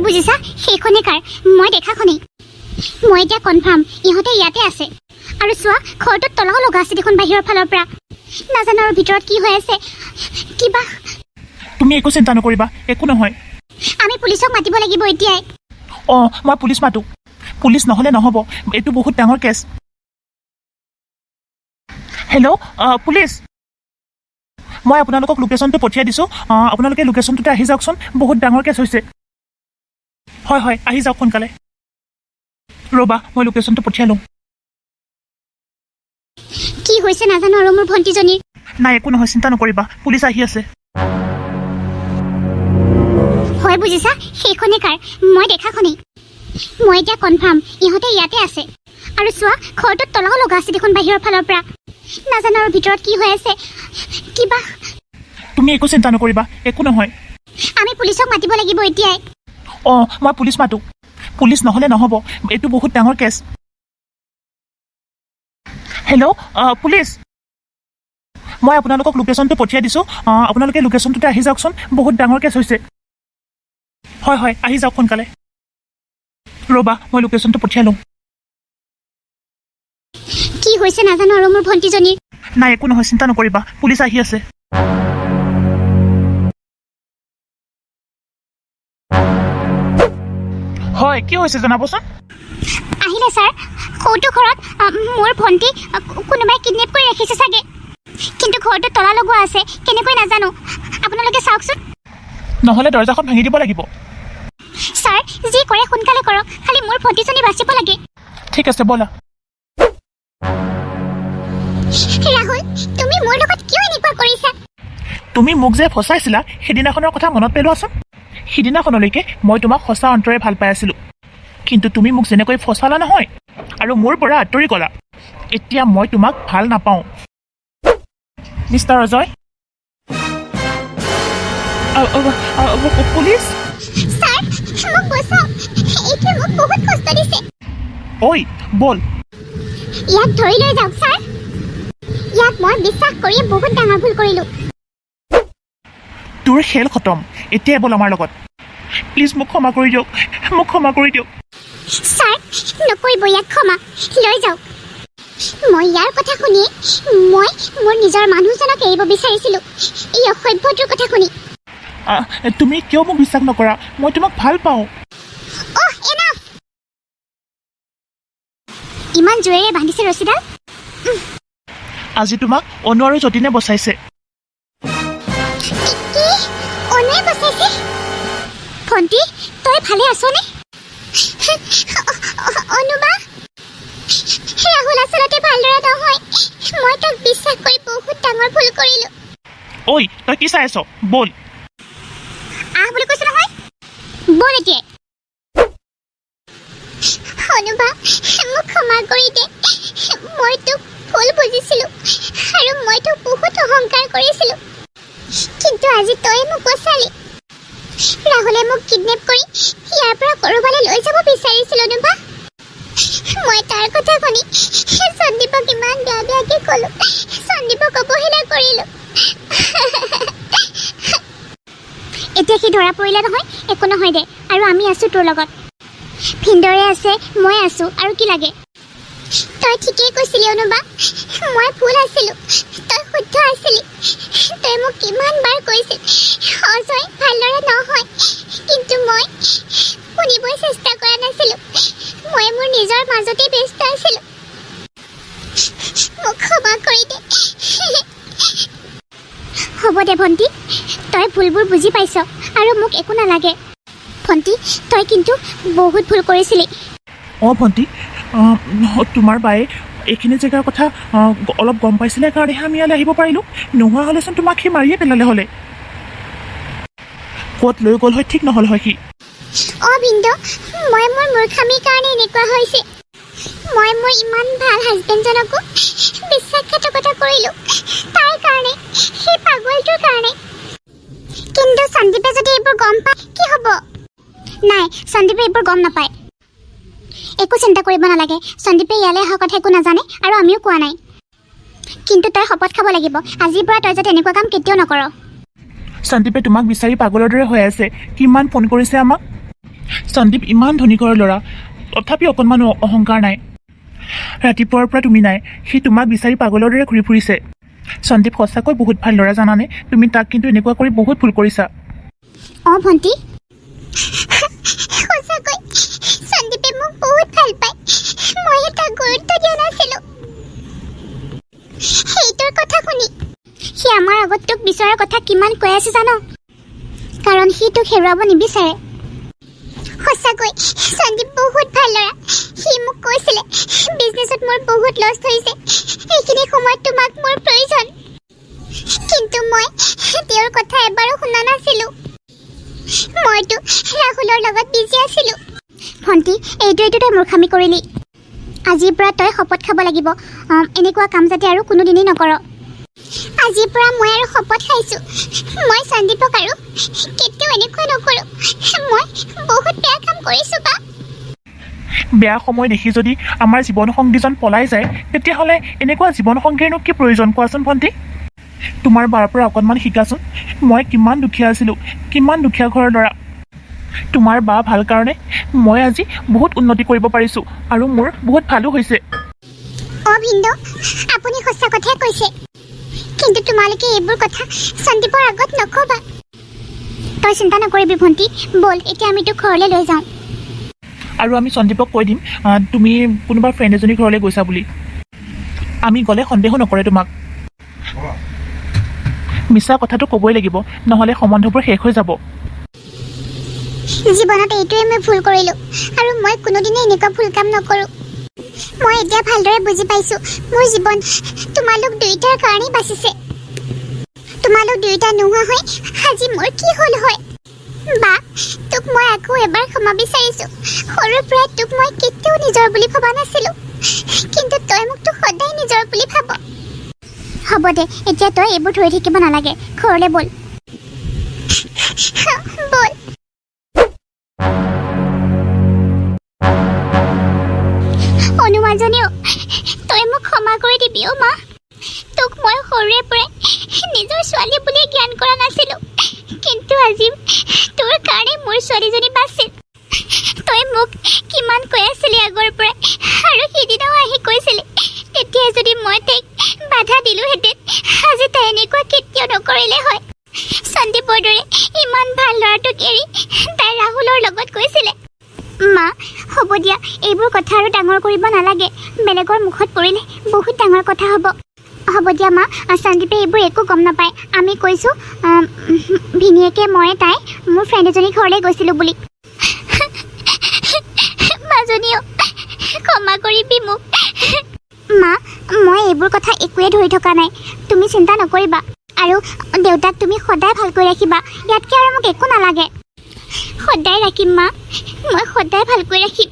বুজিছা সেইখনে কাৰ মই দেখাখনেই মই এতিয়া কনফাৰ্ম ইহঁতে ইয়াতে আছে আৰু চোৱা ঘৰটোত তলাও লগা আছে দেখোন বাহিৰৰ ফালৰ পৰা নাজানো আৰু ভিতৰত কি হৈ আছে কিবা তুমি একো চিন্তা নকৰিবা একো নহয় আমি পুলিচক মাতিব লাগিব এতিয়াই মই পুলিচ মাতো পুলিচ নহ'লে নহ'ব এইটো বহুত ডাঙৰ কেছ হেল্ল' পুলিচ মই আপোনালোকক লোকেশ্যনটো পঠিয়াই দিছোঁ আপোনালোকে লোকেশ্যনটোতে আহি যাওকচোন বহুত ডাঙৰ কেছ হৈছে হয় আহি যাওক সোনকালে ৰ'বা মই লোকেশ্যনটো পঠিয়াই লওঁ কি হৈছে নাজানো আৰু মোৰ ভণ্টিজনীৰ নাই একো নহয় চিন্তা নকৰিবা পুলিচ আহি আছে হয় বুজিছা সেইখনে কাৰ মই দেখাখনেই মই এতিয়া কনফাৰ্ম ইহঁতে ইয়াতে আছে আৰু চোৱা ঘৰটোত তলাও লগা আছে দেখোন বাহিৰৰ ফালৰ পৰা নাজানো আৰু ভিতৰত কি হৈ আছে কিবা তুমি একো চিন্তা নকৰিবা একো নহয় আমি পুলিচক মাতিব লাগিব এতিয়াই মই পুলিচ মাতো পুলিচ নহ'লে নহ'ব এইটো বহুত ডাঙৰ কেছ হেল্ল' পুলিচ মই আপোনালোকক লোকেশ্যনটো পঠিয়াই দিছোঁ আপোনালোকে লোকেশ্যনটোতে আহি যাওকচোন বহুত ডাঙৰ কেছ হৈছে হয় আহি যাওক সোনকালে ৰ'বা মই লোকেশ্যনটো পঠিয়াই লওঁ কি হৈছে নাজানো আৰু মোৰ ভণ্টিজনীৰ নাই একো নহয় চিন্তা নকৰিবা পুলিচ আহি আছে হয় কি হৈছে জনাবচোন আহিলে ছাৰ সৌটো ঘৰত মোৰ ভণ্টি কোনোবাই কিডনেপ কৰি ৰাখিছে চাগে কিন্তু ঘৰটো তলা লগোৱা আছে কেনেকৈ নাজানো আপোনালোকে চাওকচোন নহ'লে দৰ্জাখন ভাঙি দিব লাগিব ছাৰ যি কৰে সোনকালে কৰক খালি মোৰ ভণ্টিজনী বাচিব লাগে ঠিক আছে ব'লা ৰাহুল তুমি মোৰ লগত কিয় এনেকুৱা কৰিছা তুমি মোক যে ফচাইছিলা সেইদিনাখনৰ কথা মনত পেলোৱাচোন সিদিনাখনলৈকে মই তোমাক সঁচা অন্তৰে ভাল পাই আছিলোঁ কিন্তু তুমি মোক যেনেকৈ ফচালা নহয় আৰু মোৰ পৰা আঁতৰি গ'লা এতিয়া মই তোমাক ভাল নাপাওঁ মিষ্টাৰ অজয় পুলিচ ছাৰ মোক বচাওক এইটোৱে মোক বহুত কষ্ট দিছে ঐ বল ইয়াক ধৰি লৈ যাওক ছাৰ ইয়াক মই বিশ্বাস কৰি বহুত ডাঙৰ ভুল কৰিলোঁ তোৰ খেল খতম এতিয়াই বল আমাৰ লগত প্লিজ মোক ক্ষমা কৰি দিয়ক ছাৰ নকৰিব ইয়াক ক্ষমা লৈ যাওক মই ইয়াৰ কথা শুনিয়ে মই মোৰ নিজৰ মানুহজনক এৰিব বিচাৰিছিলোঁ এই অসভ্যটোৰ কথা শুনি তুমি কিয় মোক বিশ্বাস নকৰা মই তোমাক ভাল পাওঁ এনাফ ইমান জোৰেৰে বান্ধিছে ৰছীডাল আজি তোমাক অনু আৰু যতীনে বচাইছে কি অনুৱে বচাইছে ভণ্টি তই ভালে আছনে অনুবা ৰাহুল আচলতে ভালদৰে নহয় মই তাক বিশ্বাস কৰি বহুত ডাঙৰ ভুল কৰিলোঁ ঐ তই কি চাই আছ বল আহ বুলি কৈছে নহয় বল এতিয়া অনুবা মোক ক্ষমা কৰি দে মই তোক ভুল বুজিছিলোঁ আৰু মই তোক বহুত অহংকাৰ কৰিছিলোঁ কিন্তু আজি তই মোক বচালি ৰাহুলে মোক কিডনেপ কৰি ইয়াৰ পৰা ক'ৰবালৈ লৈ যাব বিচাৰিছিল অনুবা মই তাৰ কথা শুনি সন্দীপক ইমান বেয়াকৈ ক'লোঁ সন্দীপক অৱহেলা কৰিলোঁ এতিয়া সি ধৰা পৰিলে নহয় একো নহয় দে আৰু আমি আছোঁ তোৰ লগত ভিনদৰে আছে মই আছোঁ আৰু কি লাগে তই ঠিকেই কৈছিলি অনুবা মই ভুল আছিলোঁ তই শুদ্ধ আছিলি তই মোক কিমান বাৰ কৈছিল অজয় ভালদৰে নহয় কিন্তু মই শুনিবই চেষ্টা কৰা নাছিলোঁ মই মোৰ নিজৰ মাজতেই ব্যস্ত আছিলোঁ মোক ক্ষমা কৰি দে হ'ব দে ভণ্টি তই ভুলবোৰ বুজি পাইছ আৰু মোক একো নালাগে ভণ্টি তই কিন্তু বহুত ভুল কৰিছিলি ভণ্টি তোমাৰ বায়ে এইখিনি জেগাৰ কথা অলপ গম পাইছিলে কাৰণেহে আমি ইয়ালৈ আহিব পাৰিলোঁ নোহোৱা হ'লেচোন তোমাক সি মাৰিয়ে পেলালে হ'লে ক'ত লৈ গ'ল হয় ঠিক নহ'ল হয় সি ভিনদ মই মোৰ মূৰ্খামিৰ কাৰণে এনেকুৱা হৈছে মই মোৰ ইমান ভাল হাজবেণ্ডজনকো বিশ্বাসঘাতকতা কৰিলোঁ তাৰ কাৰণে সেই পাগলটোৰ কাৰণে কিন্তু সন্দীপে যদি এইবোৰ গম পায় কি হ'ব নাই সন্দীপে এইবোৰ গম নাপায় একো চিন্তা কৰিব নালাগে সন্দীপে ইয়ালৈ অহা কথা একো নাজানে আৰু আমিও কোৱা নাই কিন্তু তই শপত খাব লাগিব আজিৰ পৰা তই যাতে এনেকুৱা কাম কেতিয়াও নকৰ সন্দীপে তোমাক বিচাৰি পাগলৰ দৰে হৈ আছে কিমান ফোন কৰিছে আমাক সন্দীপ ইমান ধনী ঘৰৰ ল'ৰা, তথাপি অকণমানো অহংকাৰ নাই। ৰাতিপুৱাৰ পৰা তুমি নাই, সি তোমাক বিচাৰি পাগলৰ দৰে ঘূৰি ফুৰিছে। সন্দীপ সঁচাকৈ বহুত ভাল ল'ৰা জানানে, তুমি তাক কিন্তু এনেকুৱা কৰি বহুত ভুল কৰিছা। অঁ ভণ্টি, সঁচাকৈ সন্দীপে মোক বহুত ভাল পায়। মইহে তাক গুৰুত্ব দিয়া নাছিলো। সেইটোৰ কথা শুনি সি আমাৰ আগত তোক বিচৰাৰ কথা কিমান কৈ আছে জানো, কাৰণ সি তোক হেৰুৱাব নিবিচাৰে। সঁচাকৈ সন্দীপ বহুত ভাল ল'ৰা। সি মোক কৈছিলে বিজনেছত মোৰ বহুত লছ হৈছে, এইখিনি সময়ত তোমাক মোৰ প্ৰয়োজন। কিন্তু মই তেওঁৰ কথা এবাৰো শুনা নাছিলো। মইতো ৰাহুলৰ লগত বিজি আছিলো। ভণ্টি, এইটোৱে তই মূৰ্খামি কৰিলি। আজিৰ পৰা তই শপত খাব লাগিব, এনেকুৱা কাম যাতে আৰু কোনোদিনেই নকৰ। আজিৰ পৰা মই আৰু শপত খাইছো, মই সন্দীপক আৰু কেতিয়াও এনেকুৱা নকৰো। মই বহুত বেয়া কাম কৰিছো বা। বেয়া সময় দেখি যদি আমাৰ জীৱনসংগীজন পলাই যায়, তেতিয়াহ'লে এনেকুৱা জীৱনসংগীৰনো কি প্ৰয়োজন কোৱাচোন ভণ্টি? তোমাৰ বাৰ পৰা অকণমান শিকাচোন। মই কিমান দুখীয়া আছিলোঁ, কিমান দুখীয়া ঘৰৰ ল'ৰা। তোমাৰ বা ভাল কাৰণে মই আজি বহুত উন্নতি কৰিব পাৰিছোঁ, আৰু মোৰ বহুত ভালো হৈছে। অঁ ভিন্দ, আপুনি সঁচা কথাই কৈছে, কিন্তু তোমালোকে এইবোৰ কথা সন্দীপৰ আগত নকবা। তই চিন্তা নকৰিবি ভণ্টি, ব'ল এতিয়া আমি তোক ঘৰলৈ লৈ যাওঁ। আৰু আমি সন্দীপক কৈ দিম তুমি কোনোবা ফ্ৰেণ্ড এজনী ঘৰলৈ গৈছা বুলি। আমি গ'লে সন্দেহো নকৰে তোমাক। মিছা কথাটো ক'বই লাগিব, নহ'লে সম্বন্ধবোৰ শেষ হৈ যাব। জীৱনত এইটোৱে মই ভুল কৰিলোঁ, আৰু মই কোনোদিনে এনেকুৱা ভুল কাম নকৰোঁ। মই এতিয়া ভালদৰে বুজি পাইছোঁ, মোৰ জীৱন তোমালোক দুয়োটাৰ কাৰণেই বাচিছে। তোমালোক দুয়োটা নোহোৱা হৈ আজি মোৰ কি হ'ল হয়। বা, তোক মই আকৌ এবাৰ ক্ষমা বিচাৰিছোঁ। সৰুৰ পৰাই তোক মই কেতিয়াও নিজৰ বুলি ভবা নাছিলোঁ, কিন্তু তই মোকতো সদায় নিজৰ বুলি ভাব। হ'ব দে, এতিয়া তই এইবোৰ ধৰি থাকিব নালাগে, ঘৰলৈ ব'ল। ব'ল। অনুমাজনীও, তই মোক ক্ষমা কৰি দিবি অ' মা। তোক মই সৰুৰে পৰাই নিজৰ ছোৱালী বুলি জ্ঞান কৰা নাছিলোঁ, কিন্তু আজি তোৰ কাৰণে মোৰ ছোৱালীজনী বাচিল। তই মোক কিমান কৈ আছিলি আগৰ পৰাই, আৰু সিদিনাও আহি কৈছিলি। তেতিয়া যদি মই তাইক বাধা দিলোহেঁতেন, আজি তাই এনেকুৱা কেতিয়াও নকৰিলে হয়। সন্দীপৰ দৰে ইমান ভাল ল'ৰাটোক এৰি তাই ৰাহুলৰ লগত গৈছিলে। মা, হ'ব দিয়া, এইবোৰ কথা আৰু ডাঙৰ কৰিব নালাগে। বেলেগৰ মুখত পৰিলে বহুত ডাঙৰ কথা হ'ব। হ'ব দিয়া মা, সন্দীপে এইবোৰ একো গম নাপায়। আমি কৈছোঁ ভিনিয়েকে মই তাই মোৰ ফ্ৰেণ্ড এজনী ঘৰলৈ গৈছিলোঁ বুলি। মাজনীও, ক্ষমা কৰিবি মোক। মা, মই এইবোৰ কথা একোৱে ধৰি থকা নাই, তুমি চিন্তা নকৰিবা। আৰু দেউতাক তুমি সদায় ভালকৈ ৰাখিবা, ইয়াতকৈ আৰু মোক একো নালাগে। সদায় ৰাখিম মা, মই সদায় ভালকৈ ৰাখিম।